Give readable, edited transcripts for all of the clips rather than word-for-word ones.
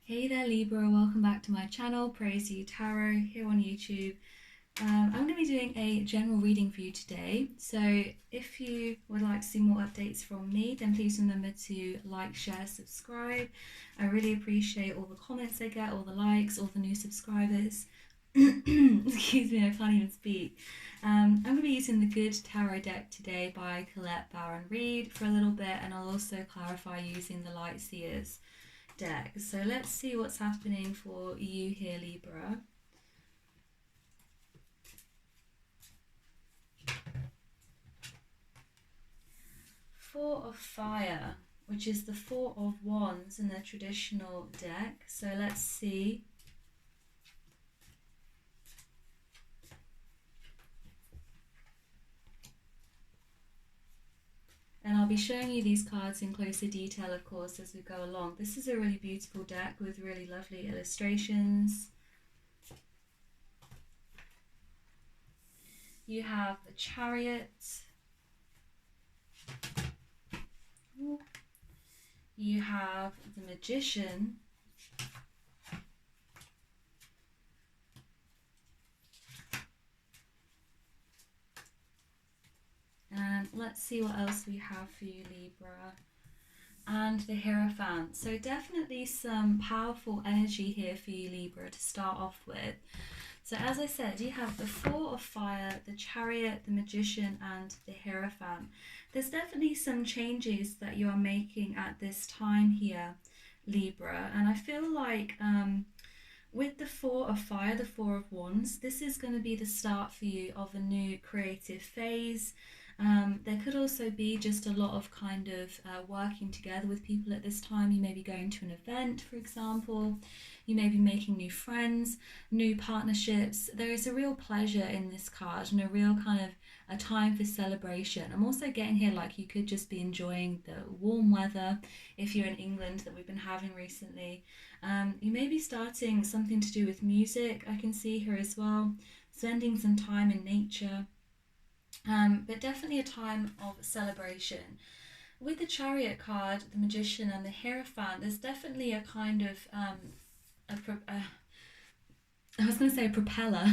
Hey there Libra, welcome back to my channel, Praise You Tarot, here on YouTube. I'm going to be doing a general reading for you today, so if you would like to see more updates from me, then please remember to like, share, subscribe. I really appreciate all the comments I get, all the likes, all the new subscribers. Excuse me, I can't even speak. I'm going to be using the Good Tarot deck today by Colette Baron Reed for a little bit, and I'll also clarify using the Light Seers deck. So let's see what's happening for you here, Libra. Four of Fire, which is the Four of Wands in the traditional deck. So let's see. And I'll be showing you these cards in closer detail, of course, as we go along. This is a really beautiful deck with really lovely illustrations. You have the Chariot. You have the Magician. And let's see what else we have for you, Libra. And the Hierophant. So definitely some powerful energy here for you, Libra, to start off with. So as I said, you have the Four of Fire, the Chariot, the Magician, and the Hierophant. There's definitely some changes that you are making at this time here, Libra. And I feel like with the Four of Fire, the Four of Wands, this is going to be the start for you of a new creative phase. There could also be just a lot of kind of working together with people at this time. You may be going to an event, for example. You may be making new friends, new partnerships. There is a real pleasure in this card and a real kind of a time for celebration. I'm also getting here like you could just be enjoying the warm weather if you're in England that we've been having recently. You may be starting something to do with music, I can see here as well, spending some time in nature. But definitely a time of celebration. With the Chariot card, the Magician and the Hierophant, there's definitely a kind of I was going to say propeller.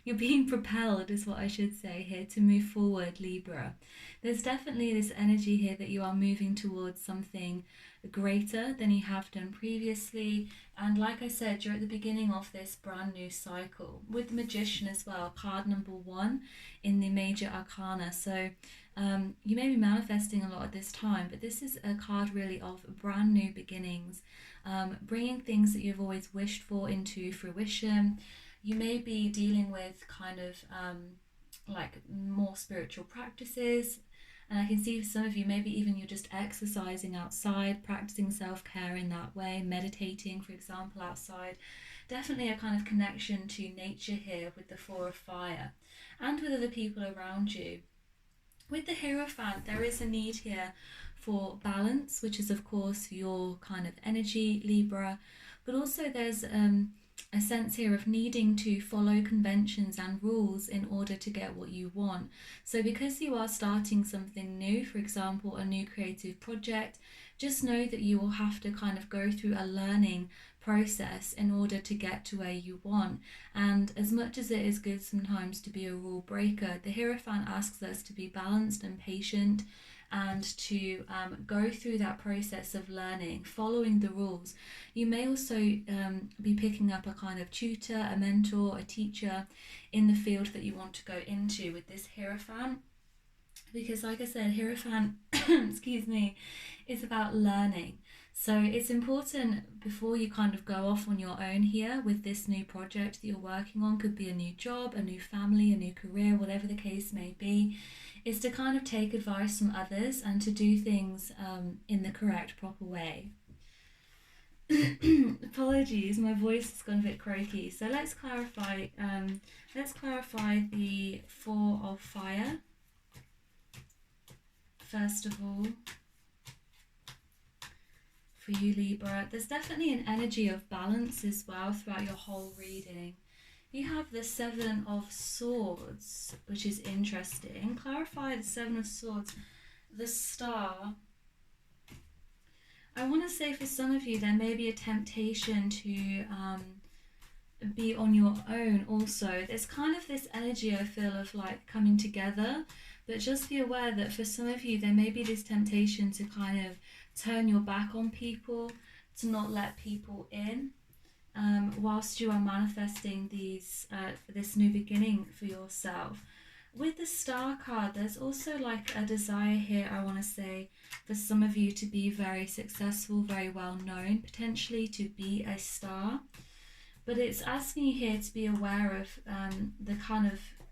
You're being propelled is what I should say here to move forward, Libra. There's definitely this energy here that you are moving towards something greater than you have done previously. And like I said, you're at the beginning of this brand new cycle. With the Magician as well, card number 1 in the major arcana. So you may be manifesting a lot at this time, but this is a card really of brand new beginnings. Bringing things that you've always wished for into fruition. You may be dealing with kind of like more spiritual practices, and I can see for some of you maybe even you're just exercising outside, practicing self-care in that way, meditating for example outside. Definitely a kind of connection to nature here with the Four of Fire and with other people around you. With the Hierophant, there is a need here for balance, which is of course your kind of energy, Libra, but also there's a sense here of needing to follow conventions and rules in order to get what you want. So because you are starting something new, for example, a new creative project, just know that you will have to kind of go through a learning process in order to get to where you want. And as much as it is good sometimes to be a rule breaker, the Hierophant asks us to be balanced and patient and to go through that process of learning, following the rules. You may also be picking up a kind of tutor, a mentor, a teacher in the field that you want to go into with this Hierophant. Because like I said, Hierophant, excuse me, is about learning. So it's important before you kind of go off on your own here with this new project that you're working on, could be a new job, a new family, a new career, whatever the case may be, is to kind of take advice from others and to do things in the correct, proper way. Apologies, my voice has gone a bit croaky. So let's clarify the Four of Fire. First of all, for you, Libra, there's definitely an energy of balance as well throughout your whole reading. You have the Seven of Swords, which is interesting. Clarify the Seven of Swords. The Star I want to say for some of you, there may be a temptation to be on your own also. There's kind of this energy I feel of like coming together, but just be aware that for some of you, there may be this temptation to kind of turn your back on people, to not let people in. Whilst you are manifesting this new beginning for yourself. With the star card, there's also like a desire here, I want to say, for some of you to be very successful, very well known, potentially to be a star. But it's asking you here to be aware of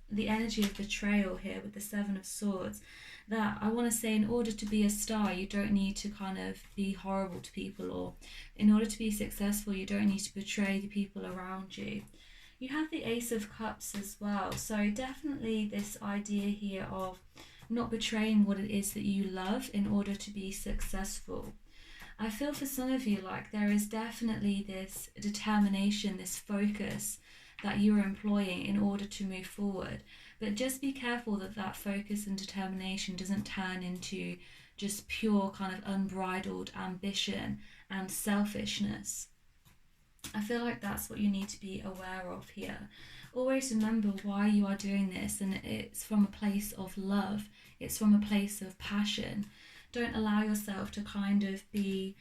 the energy of betrayal here with the Seven of Swords. That I want to say, in order to be a star, you don't need to kind of be horrible to people, or in order to be successful, you don't need to betray the people around you. You have the Ace of Cups as well, so definitely this idea here of not betraying what it is that you love in order to be successful. I feel for some of you like there is definitely this determination, this focus that you're employing in order to move forward. But just be careful that that focus and determination doesn't turn into just pure kind of unbridled ambition and selfishness. I feel like that's what you need to be aware of here. Always remember why you are doing this, and it's from a place of love. It's from a place of passion. Don't allow yourself to kind of be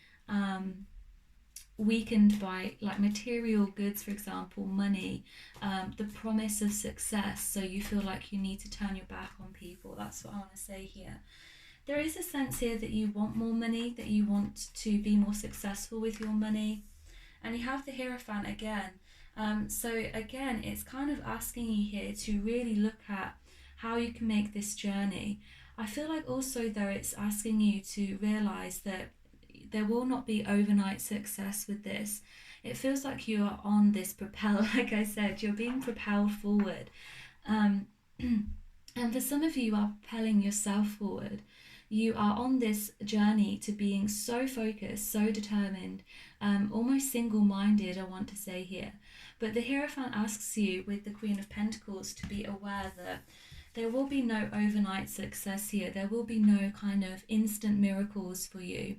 weakened by like material goods, for example, money, the promise of success, so you feel like you need to turn your back on people. That's what I want to say here. There is a sense here that you want more money, that you want to be more successful with your money. And you have the Hierophant again. So again, it's kind of asking you here to really look at how you can make this journey. I feel like also though it's asking you to realise that there will not be overnight success with this. It feels like you are on this propel, like I said, you're being propelled forward. And for some of you, you are propelling yourself forward. You are on this journey to being so focused, so determined, almost single-minded, I want to say here. But the Hierophant asks you with the Queen of Pentacles to be aware that there will be no overnight success here. There will be no kind of instant miracles for you.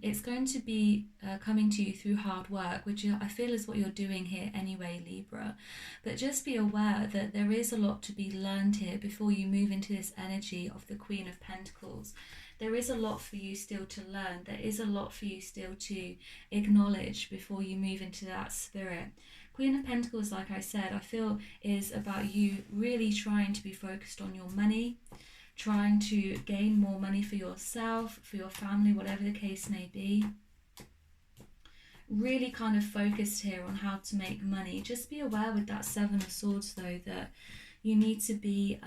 It's going to be coming to you through hard work, which I feel is what you're doing here anyway, Libra. But just be aware that there is a lot to be learned here before you move into this energy of the Queen of Pentacles. There is a lot for you still to learn. There is a lot for you still to acknowledge before you move into that spirit. Queen of Pentacles, like I said, I feel is about you really trying to be focused on your money, trying to gain more money for yourself, for your family, whatever the case may be. Really kind of focused here on how to make money. Just be aware with that Seven of Swords though that you need to be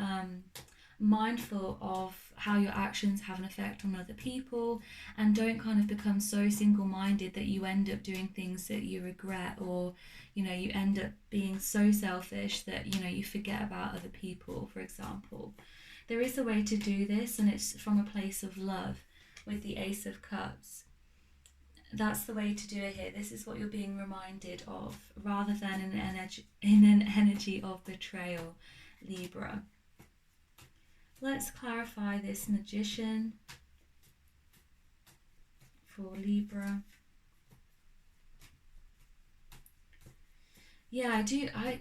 mindful of how your actions have an effect on other people, and don't kind of become so single-minded that you end up doing things that you regret, or you know, you end up being so selfish that, you know, you forget about other people, for example. There is a way to do this, and it's from a place of love with the Ace of Cups. That's the way to do it here. This is what you're being reminded of, rather than in an energy of betrayal, Libra. Let's clarify this Magician for Libra. Yeah,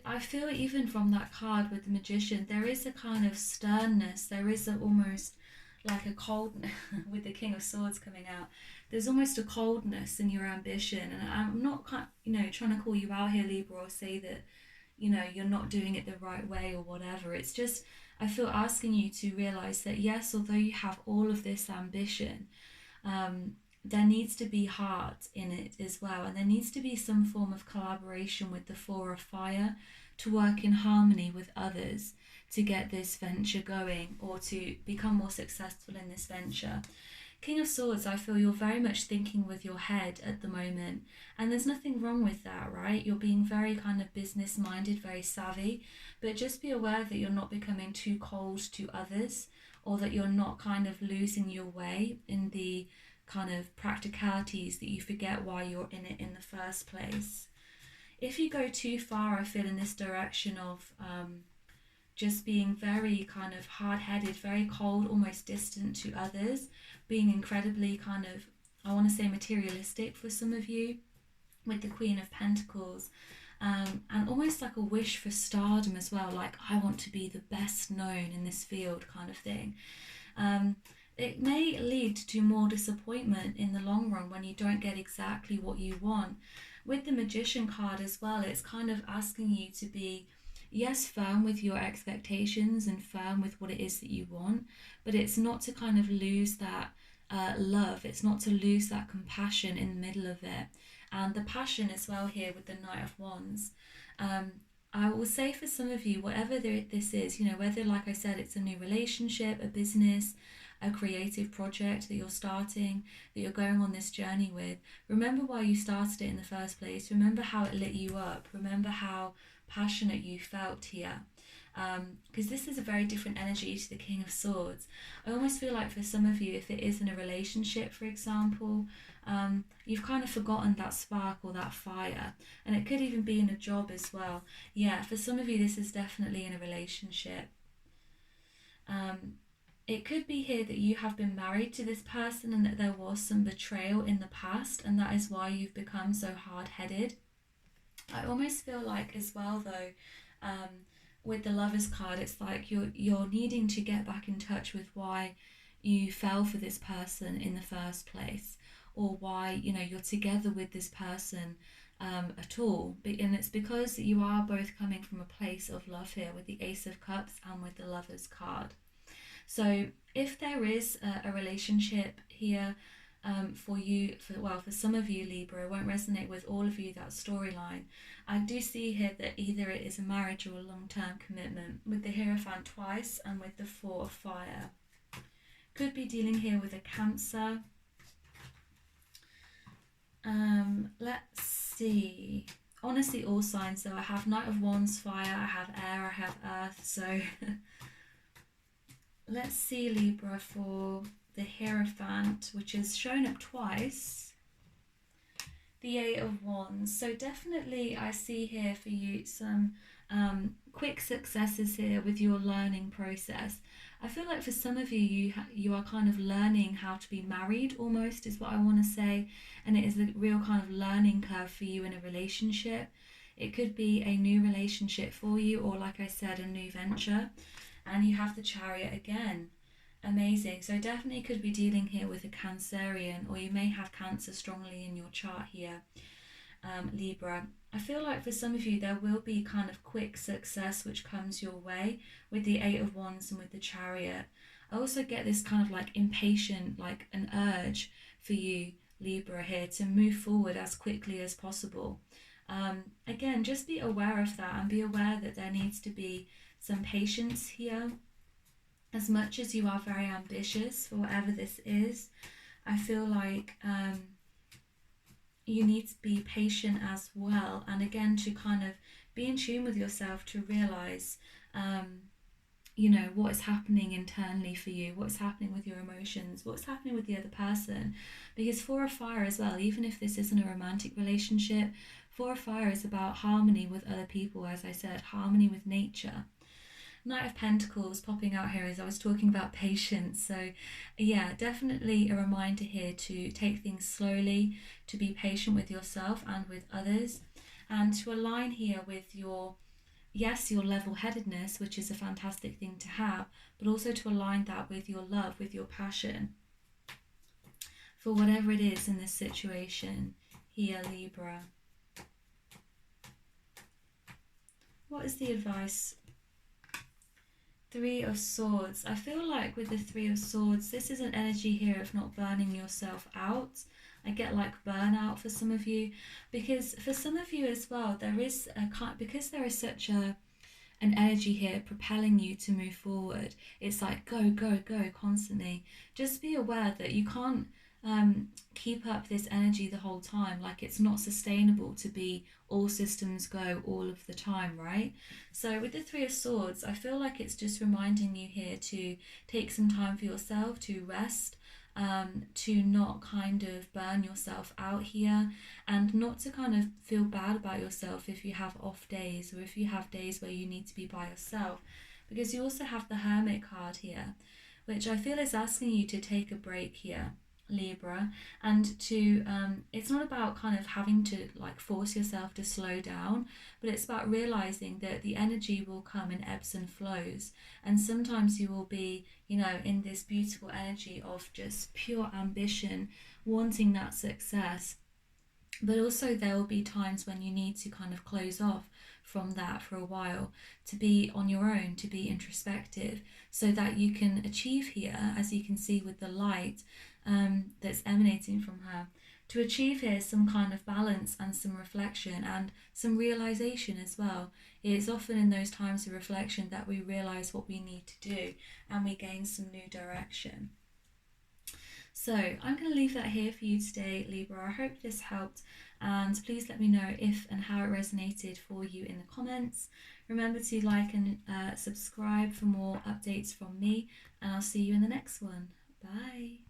I feel even from that card with the Magician, there is a kind of sternness. There is almost like a coldness with the King of Swords coming out. There's almost a coldness in your ambition. And I'm not trying to call you out here, Libra, or say that, you know, you're not doing it the right way or whatever. It's just, I feel asking you to realise that yes, although you have all of this ambition, there needs to be heart in it as well, and there needs to be some form of collaboration with the Four of Fire to work in harmony with others to get this venture going, or to become more successful in this venture. King of Swords, I feel you're very much thinking with your head at the moment, and there's nothing wrong with that, right? You're being very kind of business minded, very savvy, but just be aware that you're not becoming too cold to others, or that you're not kind of losing your way in the kind of practicalities that you forget why you're in it in the first place. If you go too far, I feel, in this direction of just being very kind of hard-headed, very cold, almost distant to others, being incredibly kind of I want to say materialistic for some of you, with the Queen of Pentacles, and almost like a wish for stardom as well, like I want to be the best known in this field kind of thing. Um, it may lead to more disappointment in the long run when you don't get exactly what you want. With the Magician card as well, it's kind of asking you to be, yes, firm with your expectations and firm with what it is that you want, but it's not to kind of lose that love, it's not to lose that compassion in the middle of it. And the passion as well here with the Knight of Wands. Um, I will say for some of you, whatever this is, whether, like I said, it's a new relationship, a business, a creative project that you're starting, that you're going on this journey with, remember why you started it in the first place. Remember how it lit you up. Remember how passionate you felt here. Because this is a very different energy to the King of Swords. I almost feel like for some of you, if it is in a relationship, for example, you've kind of forgotten that spark or that fire. And it could even be in a job as well. Yeah, for some of you, this is definitely in a relationship. It could be here that you have been married to this person and that there was some betrayal in the past, and that is why you've become so hard-headed. I almost feel like as well though, with the Lovers card, it's like you're needing to get back in touch with why you fell for this person in the first place, or why you're together with this person at all. And it's because you are both coming from a place of love here with the Ace of Cups and with the Lovers card. So if there is a relationship here for you, for some of you Libra, it won't resonate with all of you, that storyline. I do see here that either it is a marriage or a long-term commitment, with the Hierophant twice and with the Four of Fire. Could be dealing here with a Cancer. Let's see. Honestly, all signs. So I have Knight of Wands, fire, I have air, I have earth. So let's see, Libra, for the Hierophant, which is shown up twice. The Eight of Wands. So definitely I see here for you some quick successes here with your learning process. I feel like for some of you, you are kind of learning how to be married almost, is what I want to say. And it is a real kind of learning curve for you in a relationship. It could be a new relationship for you, or like I said, a new venture. And you have the Chariot again. Amazing. So definitely could be dealing here with a Cancerian, or you may have Cancer strongly in your chart here, Libra. I feel like for some of you there will be kind of quick success which comes your way with the Eight of Wands and with the Chariot. I also get this kind of like impatient, like an urge for you, Libra, here to move forward as quickly as possible. Again, just be aware of that, and be aware that there needs to be some patience here. As much as you are very ambitious for whatever this is, I feel like you need to be patient as well. And again, to kind of be in tune with yourself, to realise, what is happening internally for you, what's happening with your emotions, what's happening with the other person. Because Four of Fire as well, even if this isn't a romantic relationship, Four of Fire is about harmony with other people, as I said, harmony with nature. Knight of Pentacles popping out here as I was talking about patience. So yeah, definitely a reminder here to take things slowly, to be patient with yourself and with others, and to align here with your level-headedness, which is a fantastic thing to have, but also to align that with your love, with your passion for whatever it is in this situation here, Libra. What is the advice? Three of Swords. I feel like with the Three of Swords, this is an energy here of not burning yourself out. I get like burnout for some of you, because for some of you as well, there is because there is such an energy here propelling you to move forward. It's like go, go, go constantly. Just be aware that you can't keep up this energy the whole time. Like, it's not sustainable to be all systems go all of the time, right? So with the Three of Swords, I feel like it's just reminding you here to take some time for yourself, to rest, to not kind of burn yourself out here, and not to kind of feel bad about yourself if you have off days, or if you have days where you need to be by yourself, because you also have the Hermit card here, which I feel is asking you to take a break here. Libra, and to it's not about kind of having to like force yourself to slow down, but it's about realizing that the energy will come in ebbs and flows, and sometimes you will be, you know, in this beautiful energy of just pure ambition, wanting that success, but also there will be times when you need to kind of close off from that for a while, to be on your own, to be introspective, so that you can achieve here, as you can see with the light that's emanating from her, to achieve here some kind of balance and some reflection and some realization as well. It's often in those times of reflection that we realize what we need to do and we gain some new direction. So I'm going to leave that here for you today, Libra. I hope this helped, and please let me know if and how it resonated for you in the comments. Remember to like and subscribe for more updates from me, and I'll see you in the next one. Bye.